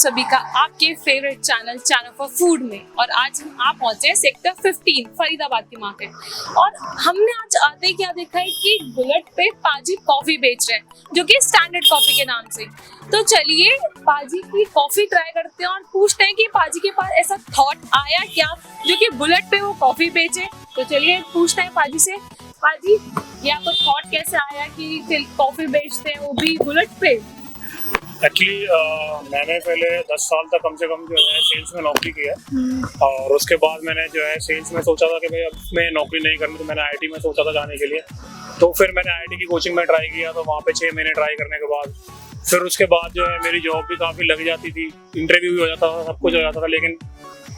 सभी का आपके फेवरेट चैनल फॉर फूड में। और आज हम आप पहुंचे हैं सेक्टर 15 फरीदाबाद की मार्केट। और हमने आज आते क्या देखा है कि बुलेट पे पाजी कॉफी बेच रहे हैं, जो कि स्टैंडर्ड कॉफी के नाम से। तो चलिए पाजी की कॉफी ट्राई करते हैं और पूछते हैं कि पाजी के पास ऐसा थॉट आया क्या जो कि बुलेट पे वो कॉफी बेचे। तो चलिए पूछते हैं पाजी से। पाजी, ये आपको थॉट कैसे आया कि कॉफी बेचते हैं वो भी बुलेट पे? एक्चुअली मैंने पहले 10 साल तक कम से कम जो है सेल्स में नौकरी की है। और उसके बाद मैंने जो है सेल्स में सोचा था कि भाई अब मैं नौकरी नहीं करनी, तो मैंने आईटी में सोचा था जाने के लिए। तो फिर मैंने आईटी की कोचिंग में ट्राई किया, तो वहाँ पे 6 महीने ट्राई करने के बाद फिर उसके बाद जो है मेरी जॉब भी काफ़ी लग जाती थी, इंटरव्यू भी हो जाता था, सब कुछ हो जाता था, लेकिन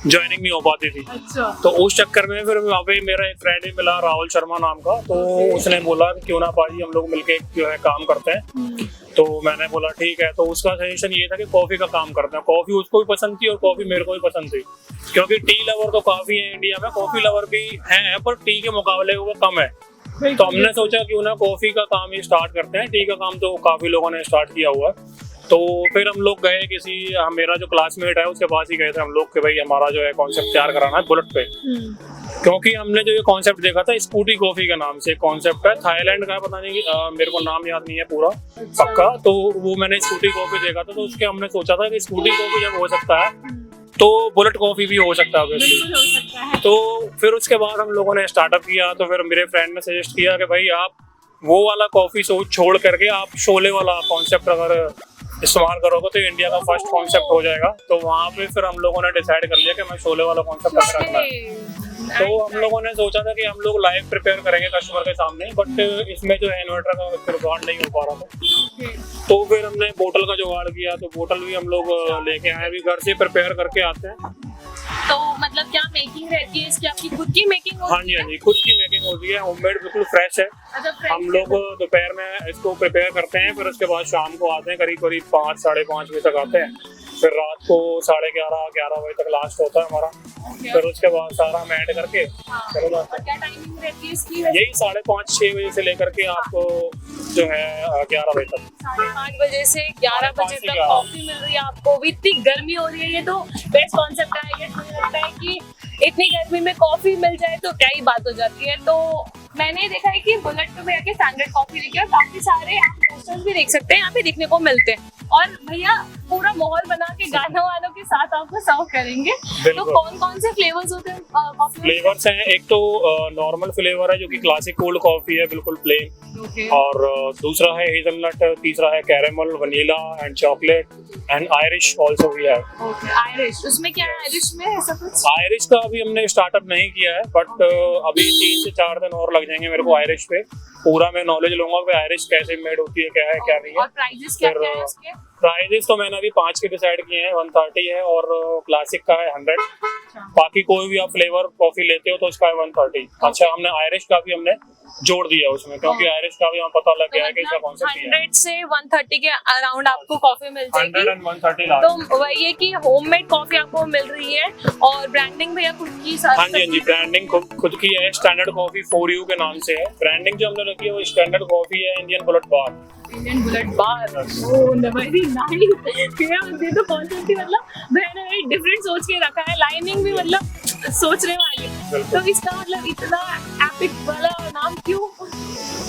ज्वाइनिंग नहीं हो पाती थी। अच्छा। तो उस चक्कर में फिर वहाँ पे मेरा एक फ्रेंड ही मिला, राहुल शर्मा नाम का। तो उसने बोला कि क्यों ना पाजी हम लोग मिलके जो है काम करते हैं। तो मैंने बोला ठीक है। तो उसका सजेशन ये था कि कॉफी का काम करते हैं। कॉफी उसको भी पसंद थी और कॉफी मेरे को भी पसंद थी, क्योंकि टी लवर तो काफी है इंडिया में, कॉफी लवर भी है पर टी के मुकाबले वो कम है। तो हमने सोचा क्यों ना कॉफी का काम ही स्टार्ट करते हैं, टी का काम तो काफी लोगों ने स्टार्ट किया हुआ है। तो फिर हम लोग गए मेरा जो क्लासमेट है उसके पास ही गए थे हम लोग कि भाई हमारा जो है कॉन्सेप्ट तैयार कराना है बुलेट पे। क्योंकि हमने जो ये कॉन्सेप्ट देखा था स्कूटी कॉफी के नाम से कॉन्सेप्ट है, थाईलैंड का है, पता नहीं मेरे को नाम याद नहीं है पूरा पक्का। तो वो मैंने स्कूटी कॉफी देखा था, तो उसके हमने सोचा था कि स्कूटी कॉफी जब हो सकता है तो बुलेट कॉफी भी हो सकता है। तो फिर उसके बाद हम लोगों ने स्टार्टअप किया। तो फिर मेरे फ्रेंड ने सजेस्ट किया कि भाई आप वो वाला कॉफी सोच छोड़ करके आप शोले वाला कॉन्सेप्ट अगर इस्तेमाल करोगे तो इंडिया का फर्स्ट कॉन्सेप्ट हो जाएगा। तो वहाँ पे फिर हम लोगों ने डिसाइड कर लिया कि मैं शोले वाला कॉन्सेप्ट रखना है। तो हम लोगों ने सोचा था कि हम लोग लाइव प्रिपेयर करेंगे कस्टमर के सामने, बट इसमें जो है इन्वर्टर का जुगाड़ नहीं हो पा रहा था। तो फिर हमने बोतल का जुगाड़ किया। तो बोतल भी हम लोग लेके आए, अभी घर से प्रिपेयर करके आते हैं। तो मतलब क्या मेकिंग रहती है इसकी? आपकी खुद की मेकिंग होती है? हाँ जी, खुद की मेकिंग होती है, होममेड, बिल्कुल फ्रेश है। अच्छा, हम लोग दोपहर में इसको प्रिपेयर करते हैं, फिर उसके बाद शाम को आते हैं, करीब 5 साढ़े 5 बजे तक आते हैं। फिर रात को 11:30 बजे तक लास्ट होता है हमारा। फिर उसके बाद सारा हम ऐड करके चलो जाते हैं। क्या टाइमिंग रहती है इसकी? यही 5:30-6 बजे से लेकर के आपको जो है 11 बजे तक। 5:30 बजे से 11 बजे तक कॉफी मिल रही है आपको। इतनी गर्मी हो रही है, ये तो बेस्ट कॉन्सेप्ट है। ये मुझे लगता है कि इतनी गर्मी में कॉफी मिल जाए तो क्या ही बात हो जाती है। तो मैंने देखा है कि बुलेट पे भैया के स्टैंडर्ड कॉफी लिखे और काफी सारे आप पोस्टर्स भी देख सकते हैं यहाँ पे दिखने को मिलते हैं। और भैया पूरा माहौल बना के गाना वालों के साथ आपको सर्व करेंगे। तो कौन कौन से फ्लेवर्स होते हैं कॉफी? फ्लेवर्स हैं, एक तो नॉर्मल फ्लेवर है जो कि क्लासिक कोल्ड कॉफी है, बिल्कुल प्लेन। और दूसरा है हेजलनट, तीसरा है caramel, vanilla and chocolate and Irish also भी है। Okay, Irish. उसमें क्या है आयरिश में ऐसा कुछ? आयरिश का अभी हमने स्टार्टअप नहीं किया है, बट अभी 3 से 4 दिन और लग जाएंगे मेरे को आयरिश पे। पूरा मैं नॉलेज लूंगा कि आयरिश कैसे मेड होती है, क्या है क्या नहीं है। और प्राइसेस क्या है इसके? प्राइजेस तो मैंने अभी 5 के डिसाइड किए हैं, 130 है और क्लासिक का है 100। बाकी कोई भी आप फ्लेवर कॉफी लेते हो तो उसका है 130। अच्छा, हमने आयरिश का भी हमने जोड़ दिया उसमें, क्योंकि आयरिश का भी हमें पता लग गया है कि इसका कॉन्सेप्ट है। 100 से 130 के अराउंड आपको कॉफी मिल जाएगी। 100 and 130 लास्ट। तो वही है कि होममेड कॉफी आपको मिल रही है। और ब्रांडिंग भैया खुद की साथ? हाँ जी, ब्रांडिंग खुद की है, स्टैंडर्ड कॉफी 4U के नाम से है। ब्रांडिंग जो हमने रखी है वो स्टैंडर्ड कॉफी है, Indian bullet bar. Indian bullet bar. Oh very nice. ये तो कॉन्सेप्ट ही मतलब मैंने वेरी डिफरेंट सोच के रखा है। लाइनिंग भी मतलब सोचने वाली। तो इसका मतलब इतना एपिक वाला नाम क्यों?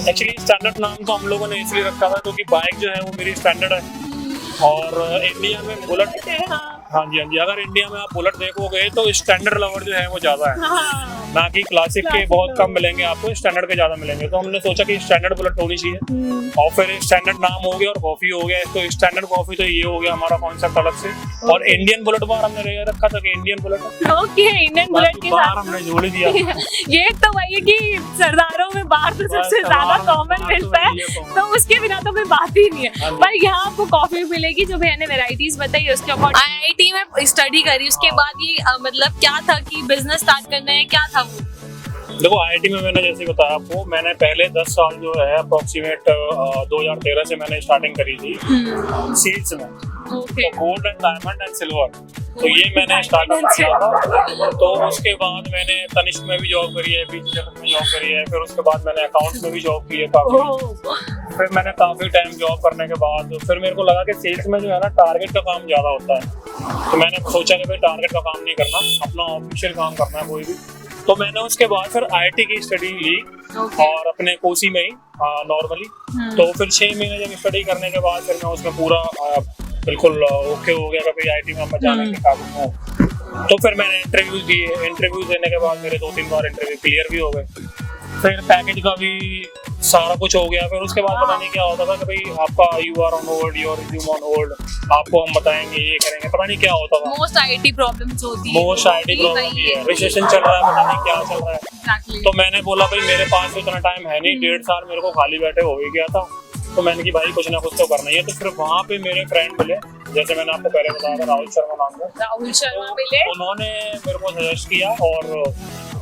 एक्चुअली स्टैंडर्ड नाम तो हम लोगों ने इसलिए रखा था क्योंकि बाइक जो है वो मेरी स्टैंडर्ड है। और इंडिया में बुलेट, हाँ जी, अगर इंडिया में आप बुलेट देखोगे तो स्टैंडर्ड लवर जो है वो ज्यादा है, ना कि क्लासिक के बहुत कम मिलेंगे आपको, स्टैंडर्ड के ज्यादा मिलेंगे। तो हमने सोचा कि स्टैंडर्ड बुलेट होनी चाहिए। और फिर स्टैंडर्ड नाम हो गया और कॉफी हो गया, तो स्टैंडर्ड कॉफी तो ये हो गया हमारा कॉन्सेप्ट अलग से। और इंडियन बुलेट बार हमने रखा था कि Indian bullet. Okay, Indian bullet के साथ हमने जोड़ दिया। ये तो वही है कि सरदारों में बार तो सबसे ज्यादा कॉमन मिलता है, तो उसके बिना तो कोई बात ही नहीं है। पर यहाँ आपको कॉफी मिलेगी जो भैया ने वेराइटीज बताई उसके अकॉर्डिंग। IIT में स्टडी करी, उसके बाद ये मतलब क्या था कि बिजनेस स्टार्ट करना है, क्या था वो? देखो आईआईटी में मैंने जैसे बताया आपको, मैंने पहले 10 साल जो है अप्रोक्सीमेट 2013 से मैंने स्टार्टिंग करी थी सेल्स में। तो gold and diamond and silver, तो ये मैंने स्टार्टअप किया था। तो उसके बाद मैंने तनिष्क में भी जॉब करी है, बीच में जॉब करी है, फिर उसके बाद मैंने अकाउंट्स में भी जॉब की है काफी। फिर मैंने काफ़ी टाइम जॉब करने के बाद फिर मेरे को लगा कि सेल्स में जो है ना टारगेट का काम ज़्यादा होता है, तो मैंने सोचा कि भाई टारगेट का काम नहीं करना, अपना ऑफिशियल काम करना है कोई भी। तो मैंने उसके बाद फिर IIT की स्टडी ली और अपने कोसी में ही नॉर्मली। तो फिर 6 महीने जब स्टडी करने के बाद फिर मैं उसमें पूरा बिल्कुल ओके हो गया कि भाई IIT में मैं जाने के काबिल हूँ। तो फिर मैंने इंटरव्यूज दिए, इंटरव्यूज देने के बाद मेरे 2-3 बार इंटरव्यू क्लियर भी हो गए। फिर पैकेज का भी सारा कुछ हो गया। फिर उसके बाद पता नहीं क्या होता था कि भाई आपका you are on hold, your resume on hold, आपको हम बताएंगे ये करेंगे, पता नहीं क्या होता था। मोस्ट आईटी प्रॉब्लम्स होती है, मोस्ट IIT प्रॉब्लम ये है, रिसेशन चल रहा है, पता नहीं क्या चल रहा है। Exactly. तो मैंने बोला भाई मेरे पास तो इतना टाइम है नहीं, 1.5 साल मेरे को खाली बैठे हो ही गया था। तो मैंने कि भाई कुछ ना कुछ तो करना ही है। तो फिर वहाँ पे मेरे फ्रेंड मिले, जैसे मैंने आपको पहले बताया था, राहुल शर्मा नाम का। राहुल शर्मा मिले, उन्होंने मेरे को सजेस्ट किया और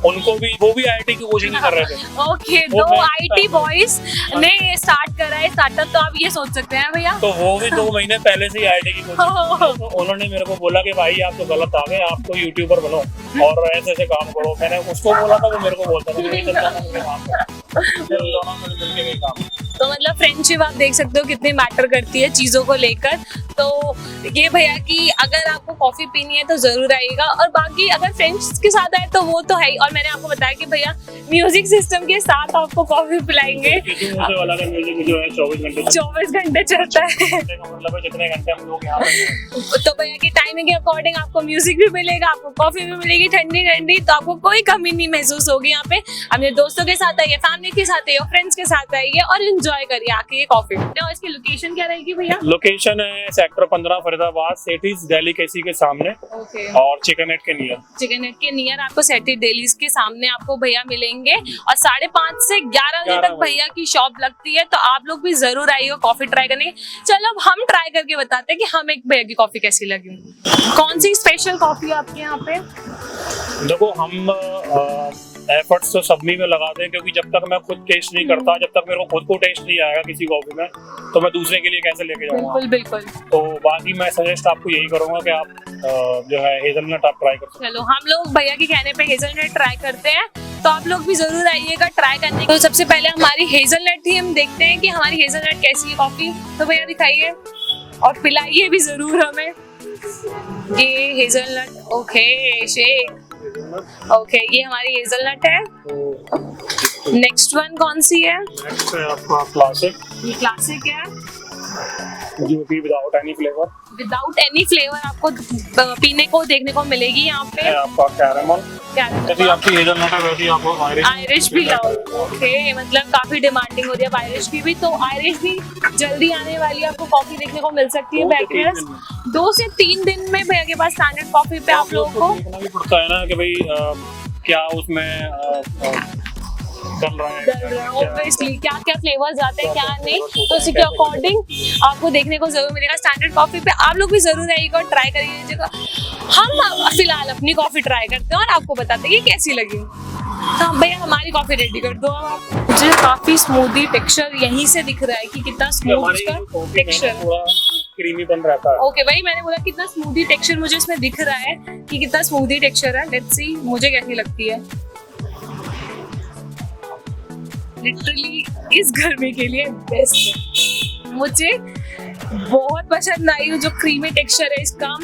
उनको भी, वो भी IIT की कोचिंग कर रहे थे। ओके, दो आईटी बॉयज ने स्टार्ट करा है स्टार्टअप, तो आप ये सोच सकते हैं भैया। तो वो भी 2 महीने पहले से ही IIT की कोचिंग। तो उन्होंने मेरे को बोला कि भाई आप तो गलत आ गए, आप तो यूट्यूबर बनो और ऐसे ऐसे काम करो। मैंने उसको बोला था, वो मेरे को बोलता था काम। तो मतलब फ्रेंडशिप आप देख सकते हो कितनी मैटर करती है चीजों को लेकर। तो ये भैया कि अगर आपको कॉफी पीनी है तो जरूर आइएगा, और बाकी अगर फ्रेंड्स के साथ आए तो वो तो है ही। और मैंने आपको बताया कि भैया म्यूजिक सिस्टम के साथ आपको कॉफी पिलाएंगे। वाला का म्यूजिक जो है 24 घंटे चलता है, मतलब जितने घंटे हम लोग यहाँ पे। तो भैया की टाइमिंग के अकॉर्डिंग आपको म्यूजिक भी मिलेगा, आपको कॉफी भी मिलेगी ठंडी ठंडी, तो आपको कोई कमी नहीं महसूस होगी। यहाँ पे अपने दोस्तों के साथ आइए, फैमिली के साथ आइए, फ्रेंड्स के साथ आइए और एंजॉय करिए आके ये कॉफी। तो इसकी लोकेशन क्या रहेगी भैया? लोकेशन है सेक्टर 15 फरीदाबाद, सेठीज डेलीकेसी के सामने। और चिकन नेट के नियर आपको सेठीज डेलीज के सामने आपको भैया मिलेंगे। और 5:30 से 11 बजे तक भैया की शॉप लगती है, तो आप लोग भी जरूर आइए कॉफी ट्राई करने। चलो अब हम ट्राई करके बताते हैं कि हमें एक भैया की कॉफी कैसी लगी। कौन सी स्पेशल कॉफी आपके यहाँ पे? देखो हम एफर्ट्स तो सब में लगाते हैं, क्योंकि जब तक मैं खुद टेस्ट नहीं करता, जब तक मेरे को खुद को टेस्ट नहीं आएगा किसी कॉफी में, तो मैं दूसरे के लिए कैसे लेके जाऊंगा। बिल्कुल। तो बाकी मैं सजेस्ट आपको यही करूंगा कि आप जो है हेजलनट आप ट्राई कर सकते। चलो हम लोग भैया के कहने पे हेजलनट ट्राई करते हैं, तो आप लोग भी जरूर आइएगा ट्राई करने। तो सबसे पहले हमारी हेजलनट थी, हम देखते हैं कि हमारी हेजलनट कैसी है कॉफी। तो भैया दिखाइए और पिलाइए भी जरूर हमें। ये हेजलनट, ओके शेक, ओके ये हमारी हेजलनट है। नेक्स्ट वन कौन सी है? नेक्स्ट है आपका क्लासिक। ये क्लासिक है, जो कि विदाउट एनी फ्लेवर आपको पीने को देखने को मिलेगी यहाँ पे। आपका कैरेमल, जैसी आपकी हेजलनट है वैसी आपको आयरिश भी लाओ। ओके, मतलब काफी डिमांडिंग हो रही है आयरिश की भी, तो आयरिश भी जल्दी आने वाली है, आपको कॉफी देखने को मिल सकती है। बैकलेस 2 से 3 दिन में भैया के पास स्टैंडर्ड कॉफी पे आप लोगों को देखना भी पड़ता है ना कि भाई क्या उसमें चल रहा है, ऑब्वियसली क्या क्या फ्लेवर्स आते हैं क्या नहीं, तो उसी के अकॉर्डिंग आपको देखने को जरूर मिलेगा स्टैंडर्ड कॉफी पे। आप लोग भी जरूर आइएगा और ट्राई करिएगा। हम फिलहाल अपनी कॉफी ट्राई करते हैं और आपको बताते हैं कि कैसी लगी। तो भैया हमारी कॉफी रेडी कर दो आप। मुझे काफी स्मूदी टेक्सचर यहीं से दिख रहा है कि कितना स्मूथ का टेक्सचर, क्रीमी बन रहता है। ओके भाई, मैंने बोला कितना स्मूदी टेक्सचर मुझे इसमें दिख रहा है कि कितना स्मूदी टेक्सचर है। लेट्स सी मुझे कैसी लगती है। लिटरली इस गर्मी के लिए बेस्ट है, मुझे बहुत पसंद आई। जो क्रीमी टेक्सचर है इसका,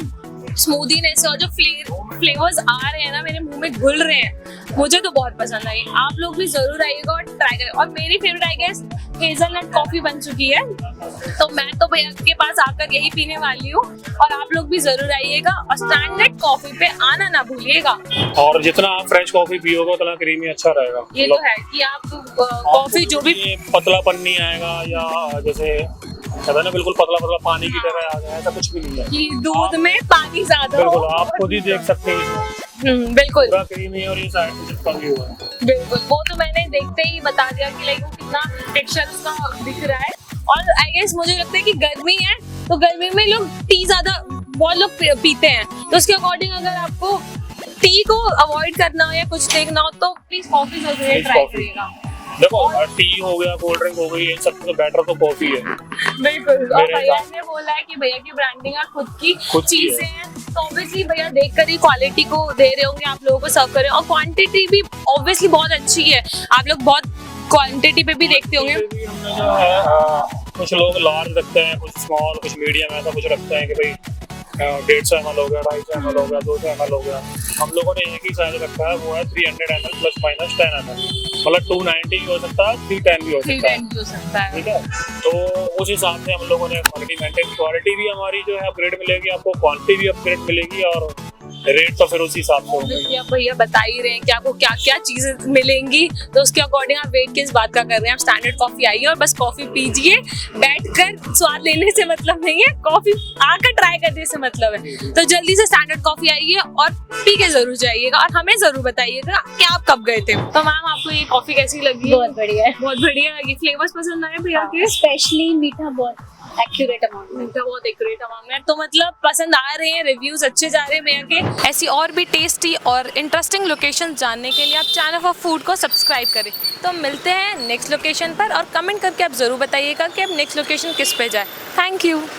स्मूदीनेस और जो फ्लेवर्स आ रहे हैं ना मेरे मुंह में घुल रहे हैं, मुझे तो बहुत पसंद आई। आप लोग भी जरूर आइएगा और ट्राई करें। और मेरी favourite I guess hazelnut coffee बन चुकी है, तो मैं तो भैया के पास आकर यही पीने वाली हूँ। और आप लोग भी जरूर आइएगा और स्टैंडर्ड कॉफी पे आना ना भूलिएगा। और जितना आप फ्रेश कॉफी पियोगे उतना क्रीमी अच्छा रहेगा। ये तो है कि आप कॉफी जो भी पतलापन नहीं आएगा, या जैसे कहता है ना बिल्कुल पतला पतला पानी की तरह आ गया, ऐसा कुछ भी नहीं है कि दूध में पानी ज्यादा हो। बिल्कुल, आप खुद ही देख सकते हैं बिल्कुल पूरा क्रीमी और ये साइड में चिपका भी हुआ है। बिल्कुल, वो तो मैंने देखते ही बता दिया कि लाइक कितना टेक्सचर उसका दिख रहा है। और आई गेस मुझे लगता है कि गर्मी है, तो गर्मी में लोग टी ज्यादा बहुत लोग पीते हैं, तो उसके अकॉर्डिंग अगर आपको टी को अवॉइड करना हो या कुछ देखना हो तो प्लीज कॉफी जरूर ट्राई करिएगा। देखो टी हो गया, कोल्ड ड्रिंक हो गई, ये सब तो बेटर तो कॉफी है। बिल्कुल, और भैया ने बोला है कि भैया की ब्रांडिंग है, खुद की चीजें हैं, तो ऑब्वियसली भैया देखकर ही क्वालिटी को दे रहे होंगे आप लोगों को सर्व कर रहे हैं। और क्वांटिटी भी ऑब्वियसली बहुत अच्छी है, आप लोग बहुत क्वांटिटी पे भी देखते होंगे। भी हमने जो है कुछ लोग लार्ज रखते हैं, कुछ स्मॉल, कुछ मीडियम, ऐसा कुछ रखते हैं कि भाई 150 ml हो गया, 250 ml हो गया, 200 ml हो गया। हम लोगों ने एक ही साइज रखा है, वो है 300 ml प्लस माइनस 10 ml, मतलब 290 भी हो सकता है, 310 भी हो सकता है। ठीक है, तो उस हिसाब से हम लोगों ने क्वालिटी मेंटेन, क्वालिटी भी हमारी जो है अपग्रेड मिलेगी आपको, क्वांटिटी भी अपग्रेड मिलेगी और रेट तो फिर उसी हिसाब से होगा। जैसे आप भैया बता ही रहे हैं कि आपको क्या क्या चीजें मिलेंगी, तो उसके अकॉर्डिंग आप वेट किस बात का कर रहे हैं। आप स्टैंडर्ड कॉफी आइए और बस कॉफी पीजिए, बैठकर स्वाद लेने से मतलब नहीं है, कॉफी आकर ट्राई करने से मतलब है। तो जल्दी से स्टैंडर्ड कॉफी आइए और पी के जरूर जाइएगा और हमें जरूर बताइएगा कि आप कब गए थे। तो मैम आपको ये कॉफी कैसी लगी? बहुत बढ़िया है, बहुत बढ़िया लगी। फ्लेवर्स पसंद आए भैया के? स्पेशली मीठा बहुत एक्यूरेट अमाउंट में। मीठा बहुत एक्यूरेट अमाउंट में, तो मतलब पसंद आ रहे हैं, रिव्यूज अच्छे जा रहे हैं भैया के। ऐसी और भी टेस्टी और इंटरेस्टिंग लोकेशन जानने के लिए आप चैनल फॉर फूड को सब्सक्राइब करें। तो मिलते हैं नेक्स्ट लोकेशन पर और कमेंट करके आप जरूर बताइएगा कि अब नेक्स्ट लोकेशन किस पे जाए। Thank you.